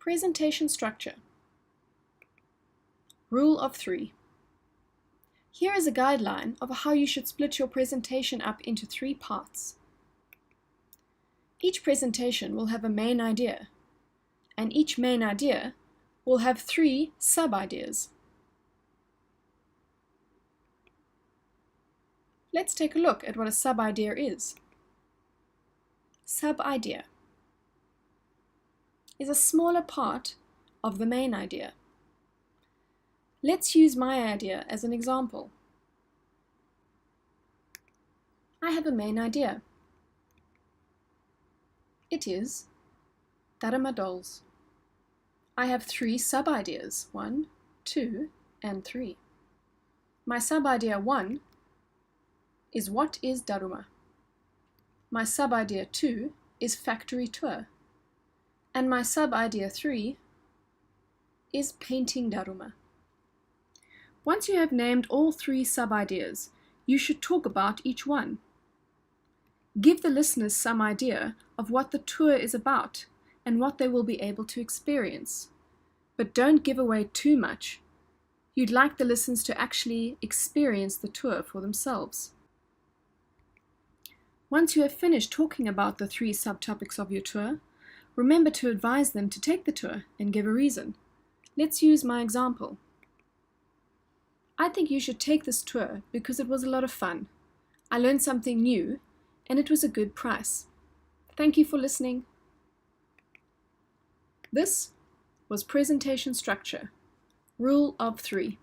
Presentation structure. Rule of 3. Here is a guideline of how you should split your presentation up into 3 parts. Each presentation will have a main idea, and each main idea will have 3 sub-ideas. Let's take a look at what a sub-idea is. Sub-idea is a smaller part of the main idea. Let's use my idea as an example. I have a main idea. It is Daruma dolls. I have 3 sub-ideas, 1, 2, and 3. My sub-idea 1 is what is Daruma. My sub-idea 2 is factory tour. And my sub-idea 3 is painting Daruma. Once you have named all 3 sub-ideas, you should talk about each one. Give the listeners some idea of what the tour is about and what they will be able to experience. But don't give away too much. You'd like the listeners to actually experience the tour for themselves. Once you have finished talking about the 3 subtopics of your tour, remember to advise them to take the tour and give a reason. Let's use my example. I think you should take this tour because it was a lot of fun. I learned something new and it was a good price. Thank you for listening. This was presentation structure, rule of 3.